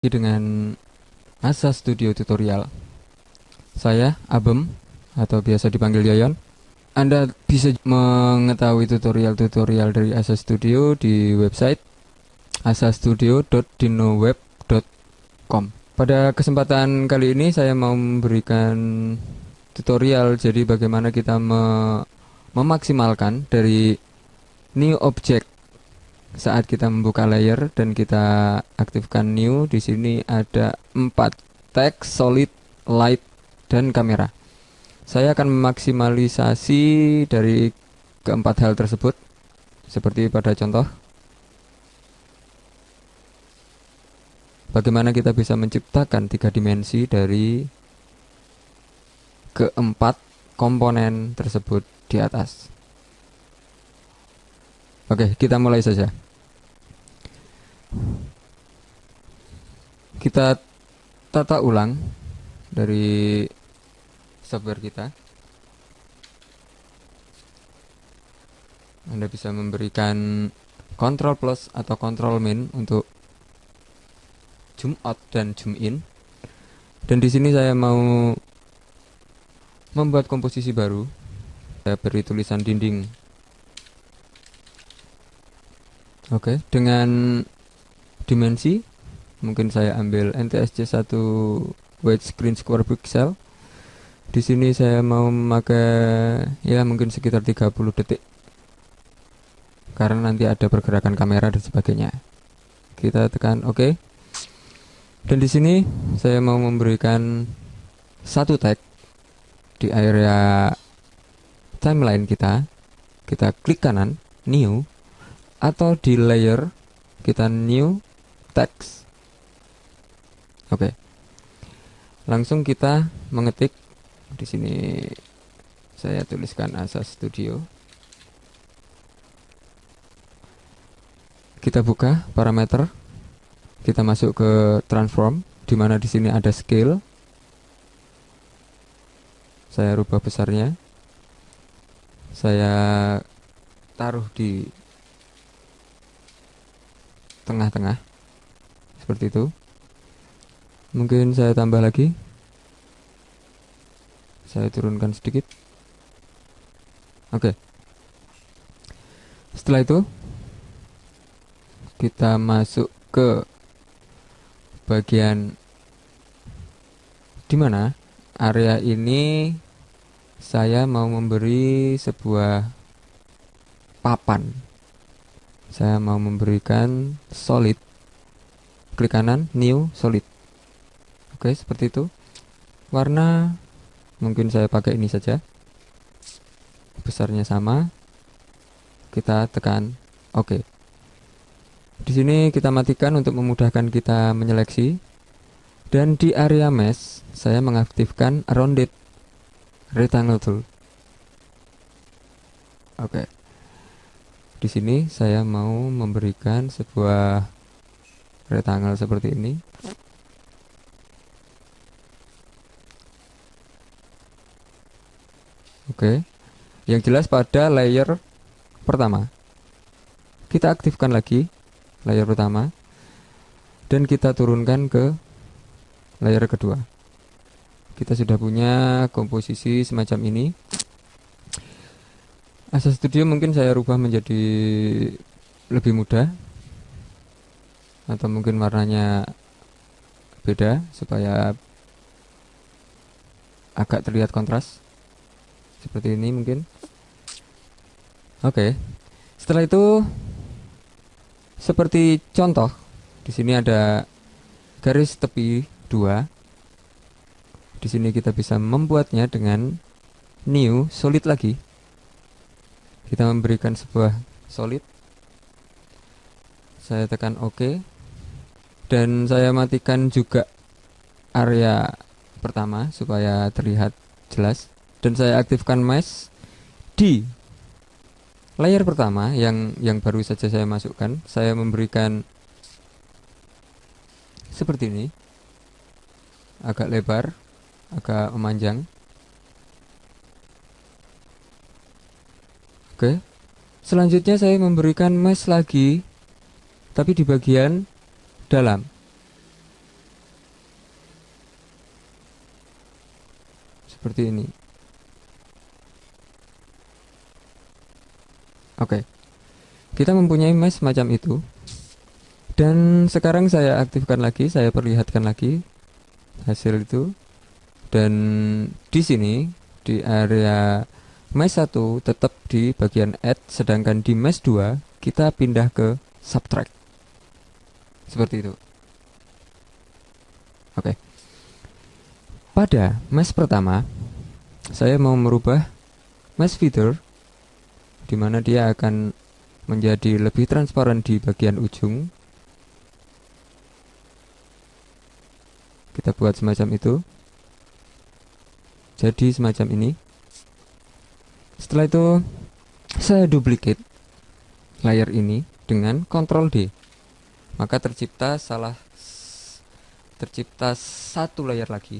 Dengan Asa Studio Tutorial. Saya Abem atau biasa dipanggil Yayan. Anda bisa mengetahui tutorial-tutorial dari Asa Studio di website asastudio.dinoweb.com. Pada kesempatan kali ini saya mau memberikan tutorial jadi bagaimana kita memaksimalkan dari new object saat kita membuka layer dan kita aktifkan new. Di sini ada 4: text, solid, light, dan kamera. Saya akan memaksimalisasi dari keempat hal tersebut seperti pada contoh. Bagaimana kita bisa menciptakan 3 dimensi dari keempat komponen tersebut di atas. Oke, kita mulai saja. Kita tata ulang dari software kita. Anda bisa memberikan Ctrl plus atau Ctrl min untuk zoom out dan zoom in. Dan di sini saya mau membuat komposisi baru. Saya beri tulisan dinding. Oke, dengan dimensi mungkin saya ambil NTSC 1 White Screen Square Pixel. Di sini saya mau memakai ya mungkin sekitar 30 detik karena nanti ada pergerakan kamera dan sebagainya. Kita tekan OK. Dan di sini saya mau memberikan satu tag di area timeline kita. Kita klik kanan, new, atau di layer kita new text. Oke. Langsung kita mengetik di sini. Saya tuliskan Asa Studio. Kita buka parameter. Kita masuk ke transform di mana di sini ada scale. Saya rubah besarnya. Saya taruh di tengah-tengah seperti itu. Mungkin saya tambah lagi, saya turunkan sedikit. Oke. Setelah itu kita masuk ke bagian di mana area ini saya mau memberi sebuah papan. Saya mau memberikan solid. Klik kanan, new, solid. Oke, seperti itu. Warna mungkin saya pakai ini saja. Besarnya sama. Kita tekan OK. Di sini kita matikan untuk memudahkan kita menyeleksi. Dan di area mesh saya mengaktifkan rounded rectangle tool. Oke. Di sini saya mau memberikan sebuah rectangle seperti ini. Oke. Yang jelas pada layer pertama. Kita aktifkan lagi layer pertama dan kita turunkan ke layer kedua. Kita sudah punya komposisi semacam ini. Asa Studio mungkin saya rubah menjadi lebih mudah, atau mungkin warnanya beda supaya agak terlihat kontras seperti ini mungkin. Oke. Setelah itu seperti contoh di sini ada garis tepi 2. Di sini kita bisa membuatnya dengan new solid lagi. Kita memberikan sebuah solid. Saya tekan OK. Dan saya matikan juga area pertama supaya terlihat jelas. Dan saya aktifkan mesh di layer pertama yang baru saja saya masukkan. Saya memberikan seperti ini. Agak lebar, agak memanjang. Oke. Selanjutnya saya memberikan mesh lagi, tapi di bagian dalam. seperti ini. Oke, kita mempunyai mesh semacam itu. Dan sekarang saya aktifkan lagi, saya perlihatkan lagi hasil itu. Dan di sini di area mesh 1 tetap di bagian add, sedangkan di mesh 2 kita pindah ke subtract. Seperti itu. Oke. Pada mesh pertama, saya mau merubah mesh feeder, di mana dia akan menjadi lebih transparan di bagian ujung. Kita buat semacam itu. Jadi semacam ini. Setelah itu saya duplicate layer ini dengan Ctrl D. Maka tercipta satu layer lagi.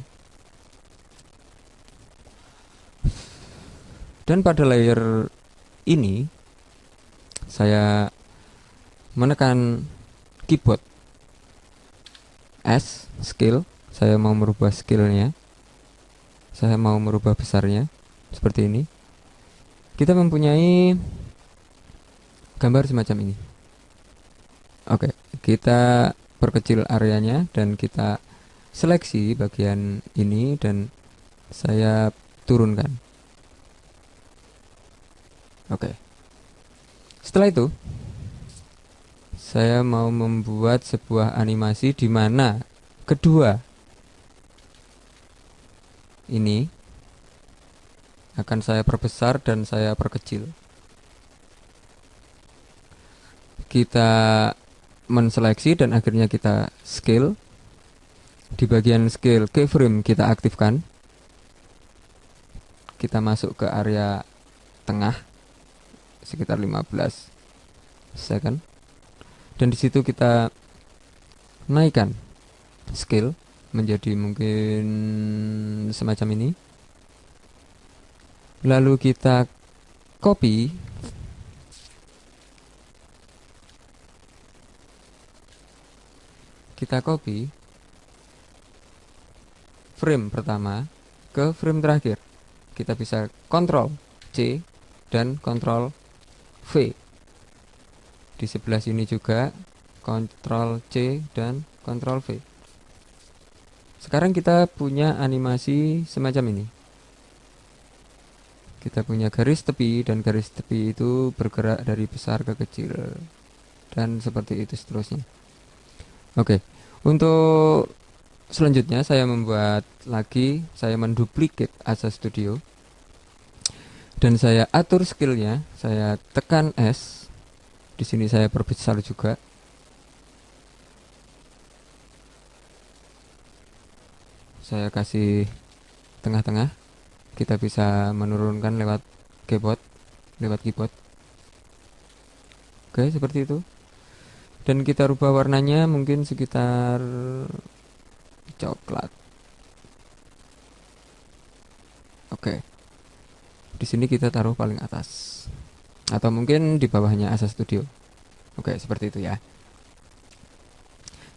Dan pada layer ini saya menekan keyboard S, scale. Saya mau merubah scale-nya. Saya mau merubah besarnya seperti ini. Kita mempunyai gambar semacam ini. Oke, kita perkecil areanya dan kita seleksi bagian ini dan saya turunkan. Oke. Setelah itu saya mau membuat sebuah animasi di mana kedua ini akan saya perbesar dan saya perkecil. Kita menseleksi dan akhirnya kita scale. Di bagian scale keyframe kita aktifkan. Kita masuk ke area tengah sekitar 15 second. Dan di situ kita naikkan scale menjadi mungkin semacam ini. Lalu kita copy frame pertama ke frame terakhir. Kita bisa Ctrl C dan Ctrl V. Di sebelah sini juga Ctrl C dan Ctrl V. Sekarang kita punya animasi semacam ini. Kita punya garis tepi dan garis tepi itu bergerak dari besar ke kecil dan seperti itu seterusnya. Oke, untuk selanjutnya saya membuat lagi, saya menduplicate Asa Studio dan saya atur skillnya, saya tekan S. Di sini saya perbesar juga. Saya kasih tengah-tengah. Kita bisa menurunkan lewat keyboard. Oke, seperti itu. Dan kita rubah warnanya mungkin sekitar coklat. Oke. Di sini kita taruh paling atas. Atau mungkin di bawahnya Asa Studio. Oke, seperti itu ya.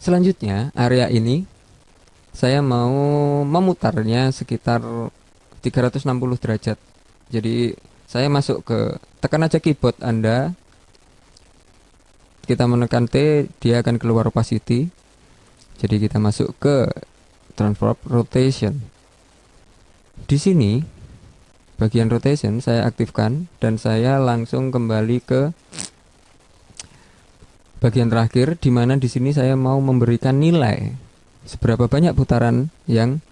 Selanjutnya, area ini saya mau memutarnya sekitar 360 derajat. Jadi saya masuk ke, tekan aja keyboard Anda, kita menekan T, dia akan keluar opacity. Jadi kita masuk ke transform rotation. Di sini bagian rotation saya aktifkan dan saya langsung kembali ke bagian terakhir, di mana di sini saya mau memberikan nilai seberapa banyak putaran yang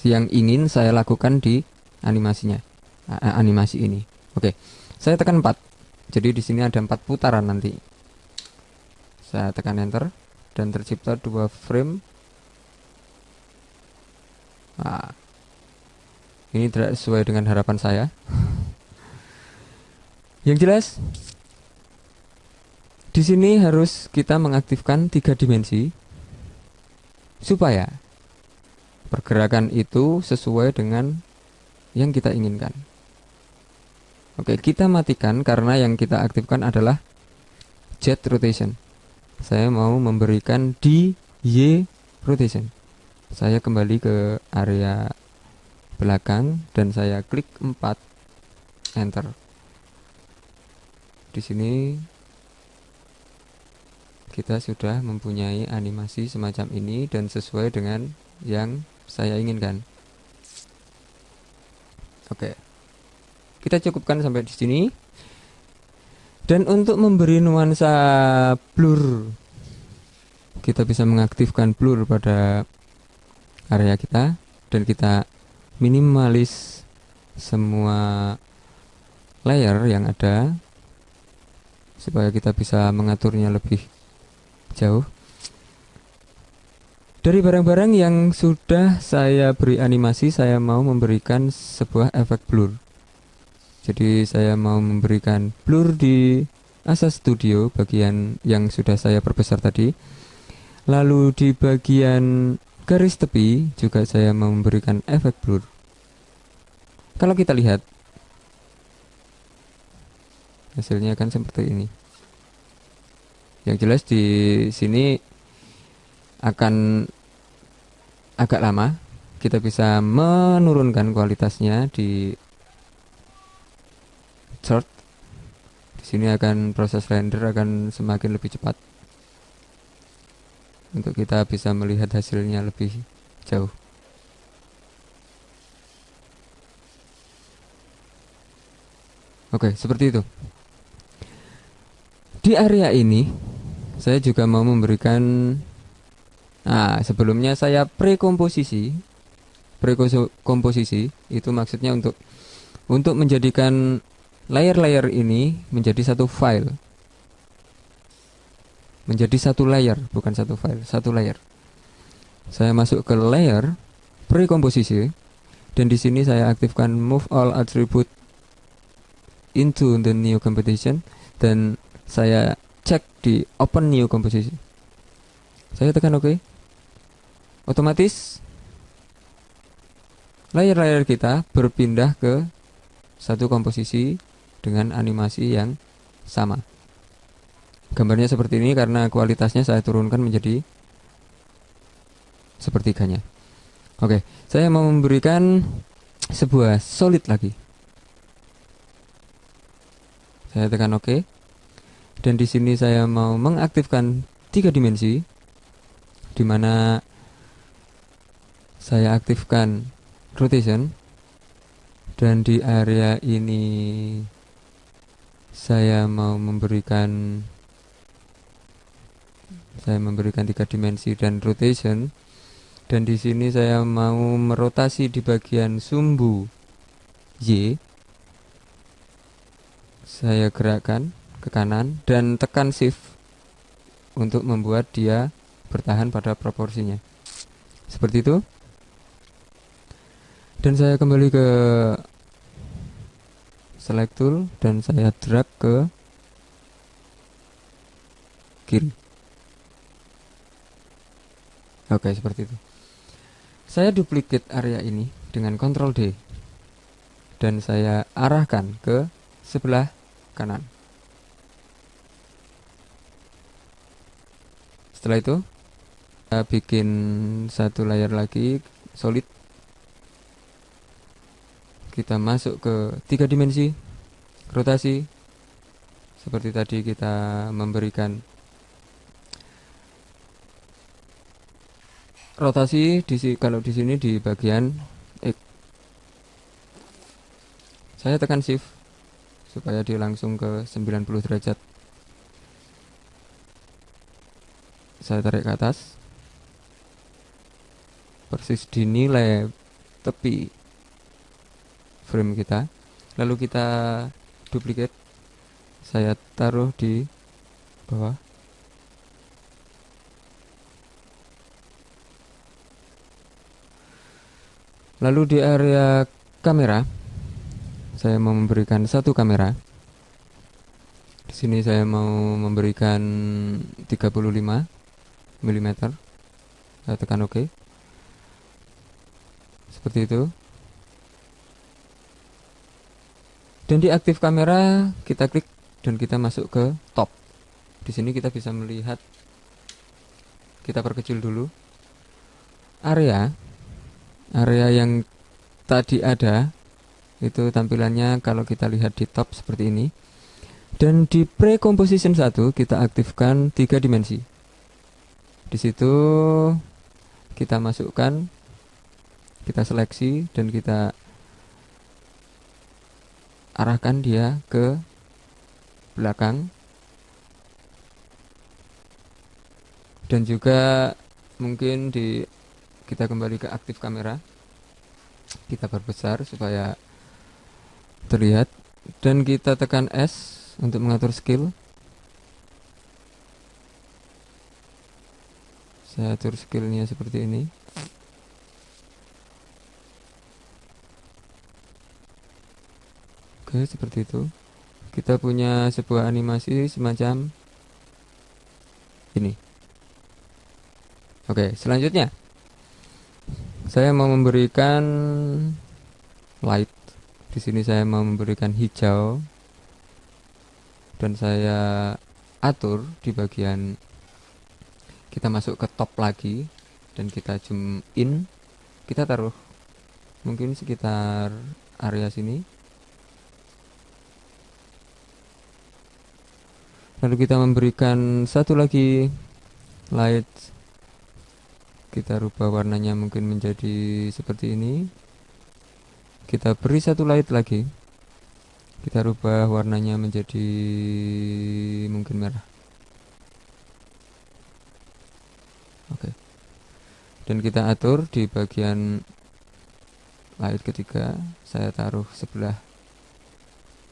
ingin saya lakukan di animasinya, animasi ini. Oke, saya tekan 4. Jadi di sini ada 4 putaran nanti. Saya tekan enter dan tercipta 2 frame. Nah, ini tidak sesuai dengan harapan saya. Yang jelas, di sini harus kita mengaktifkan 3 dimensi supaya pergerakan itu sesuai dengan yang kita inginkan. Oke, kita matikan karena yang kita aktifkan adalah Z rotation. Saya mau memberikan DY rotation. Saya kembali ke area belakang dan saya klik 4, enter. Di sini kita sudah mempunyai animasi semacam ini dan sesuai dengan yang saya inginkan. Oke. Kita cukupkan sampai di sini. Dan untuk memberi nuansa blur, kita bisa mengaktifkan blur pada area kita dan kita minimalis semua layer yang ada supaya kita bisa mengaturnya lebih jauh. Dari barang-barang yang sudah saya beri animasi, saya mau memberikan sebuah efek blur. Jadi saya mau memberikan blur di Asa Studio bagian yang sudah saya perbesar tadi. Lalu di bagian garis tepi juga saya mau memberikan efek blur. Kalau kita lihat hasilnya kan seperti ini. Yang jelas di sini akan agak lama. Kita bisa menurunkan kualitasnya di chart. Di sini akan proses render akan semakin lebih cepat untuk kita bisa melihat hasilnya lebih jauh. Oke, seperti itu. Di area ini saya juga mau memberikan sebelumnya saya prekomposisi itu maksudnya untuk menjadikan layer-layer ini menjadi satu file, menjadi satu layer, bukan satu file, satu layer. Saya masuk ke layer prekomposisi dan di sini saya aktifkan move all attribute into the new composition dan saya cek di open new composition. Saya tekan OK. Otomatis layer-layer kita berpindah ke satu komposisi dengan animasi yang sama. Gambarnya seperti ini karena kualitasnya saya turunkan menjadi sepertiganya. Oke, saya mau memberikan sebuah solid lagi. Saya tekan OK. Dan di sini saya mau mengaktifkan 3 dimensi, di mana saya aktifkan rotation, dan di area ini saya mau memberikan 3 dimensi dan rotation, dan di sini saya mau merotasi di bagian sumbu Y. Saya gerakkan ke kanan dan tekan shift untuk membuat dia bertahan pada proporsinya. Seperti itu. Dan saya kembali ke select tool dan saya drag ke kiri. Oke, seperti itu. Saya duplicate area ini dengan Ctrl D dan saya arahkan ke sebelah kanan. Setelah itu saya bikin satu layer lagi solid. Kita masuk ke 3 dimensi rotasi. Seperti tadi kita memberikan rotasi kalau di sini di bagian X. Saya tekan shift supaya dia langsung ke 90 derajat. Saya tarik ke atas persis di nilai tepi frame kita, lalu kita duplicate, saya taruh di bawah. Lalu di area kamera saya mau memberikan satu kamera. Di sini saya mau memberikan 35 mm. Saya tekan OK. Seperti itu. Dan di aktif kamera kita klik dan kita masuk ke top. Di sini kita bisa melihat, kita perkecil dulu area yang tadi ada, itu tampilannya kalau kita lihat di top seperti ini. Dan di pre-composition 1 kita aktifkan 3 dimensi. Di situ kita masukkan, kita seleksi dan kita arahkan dia ke belakang. Dan juga mungkin kita kembali ke aktif kamera, kita perbesar supaya terlihat, dan kita tekan S untuk mengatur scale. Saya atur scale-nya seperti ini. Oke, seperti itu. Kita punya sebuah animasi semacam ini. Oke, selanjutnya saya mau memberikan light. Di sini saya mau memberikan hijau, dan saya atur di bagian, kita masuk ke top lagi dan kita zoom in, kita taruh mungkin sekitar area sini. Lalu kita memberikan satu lagi light, kita rubah warnanya mungkin menjadi seperti ini. Kita beri satu light lagi, kita rubah warnanya menjadi mungkin merah. Oke. Dan kita atur di bagian light ketiga, saya taruh sebelah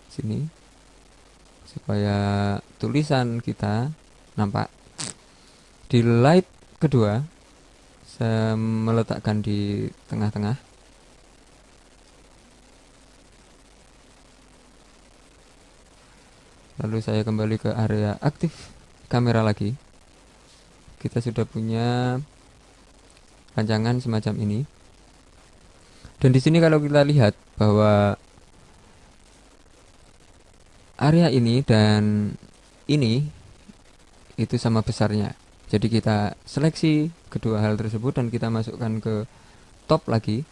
sini supaya tulisan kita nampak. Di light kedua saya meletakkan di tengah-tengah. Lalu saya kembali ke area aktif kamera lagi. Kita sudah punya rancangan semacam ini. Dan di sini kalau kita lihat bahwa area ini dan ini itu sama besarnya. Jadi kita seleksi kedua hal tersebut dan kita masukkan ke top lagi.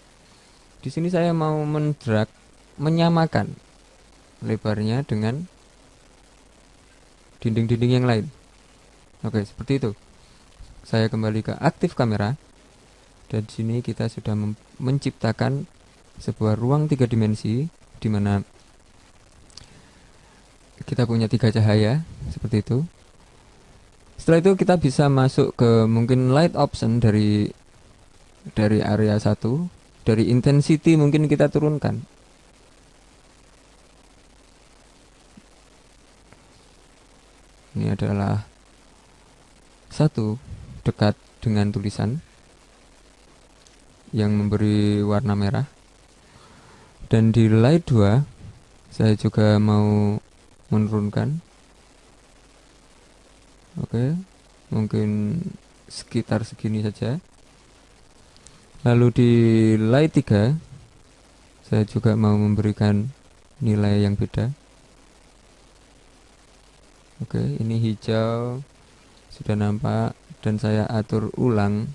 Di sini saya mau mendrag, menyamakan lebarnya dengan dinding-dinding yang lain. Oke, seperti itu. Saya kembali ke aktif kamera, dan di sini kita sudah menciptakan sebuah ruang 3 dimensi di mana kita punya 3 cahaya seperti itu. Setelah itu kita bisa masuk ke mungkin light option dari area 1, dari intensity mungkin kita turunkan. Ini adalah 1 dekat dengan tulisan yang memberi warna merah. Dan di light 2 saya juga mau menurunkan. Oke, mungkin sekitar segini saja. Lalu di light 3 saya juga mau memberikan nilai yang beda. Oke, ini hijau sudah nampak, dan saya atur ulang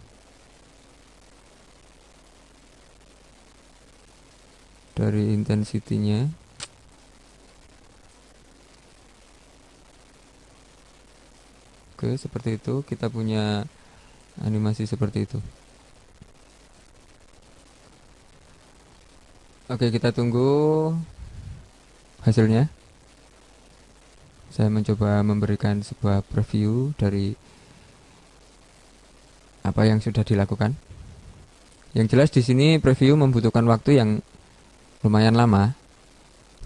dari intensitinya. Oke, seperti itu. Kita punya animasi seperti itu. Oke, kita tunggu hasilnya. Saya mencoba memberikan sebuah preview dari apa yang sudah dilakukan. Yang jelas di sini preview membutuhkan waktu yang lumayan lama.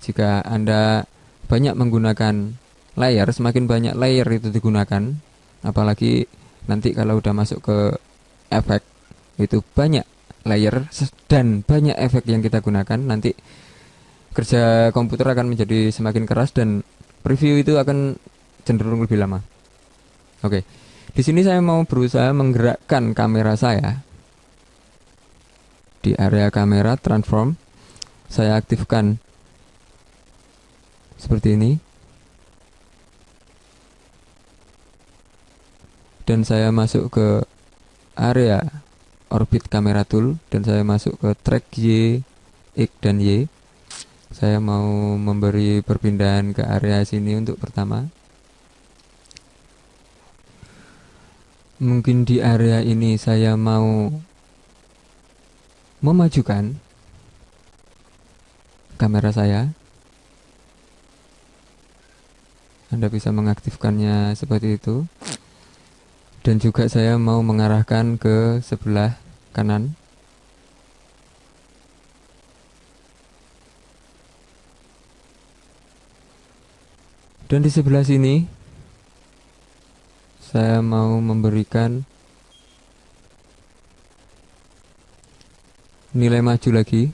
Jika Anda banyak menggunakan layer, semakin banyak layer itu digunakan, apalagi nanti kalau udah masuk ke efek, itu banyak layer dan banyak efek yang kita gunakan, nanti kerja komputer akan menjadi semakin keras dan preview itu akan cenderung lebih lama. Oke, di sini saya mau berusaha menggerakkan kamera saya. Di area kamera transform, saya aktifkan seperti ini. Dan saya masuk ke area orbit kamera tool, dan saya masuk ke track Y X dan Y. Saya mau memberi perpindahan ke area sini untuk pertama. Mungkin di area ini saya mau memajukan kamera saya. Anda bisa mengaktifkannya seperti itu. Dan juga saya mau mengarahkan ke sebelah kanan. Dan di sebelah sini saya mau memberikan nilai maju lagi.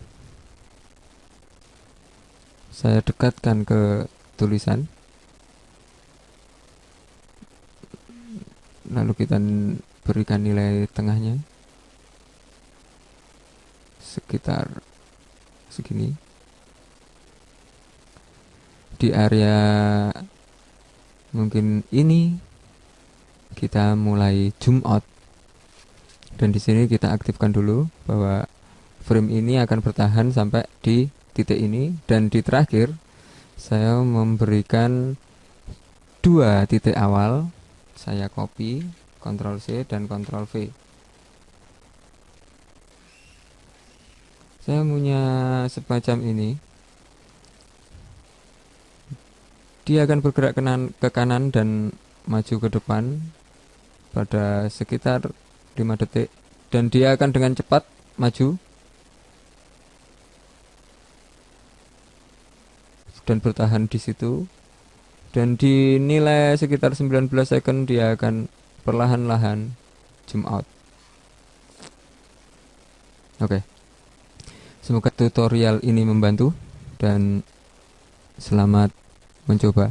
Saya dekatkan ke tulisan. Lalu kita berikan nilai tengahnya sekitar segini. Di area mungkin ini kita mulai zoom out. Dan di sini kita aktifkan dulu bahwa frame ini akan bertahan sampai di titik ini. Dan di terakhir saya memberikan 2 titik awal. Saya copy, Ctrl C dan Ctrl V. Saya punya semacam ini. Dia akan bergerak ke kanan dan maju ke depan pada sekitar 5 detik. Dan dia akan dengan cepat maju dan bertahan di situ. Dan di nilai sekitar 19 second dia akan perlahan-lahan zoom out. Oke. Semoga tutorial ini membantu dan selamat mencoba.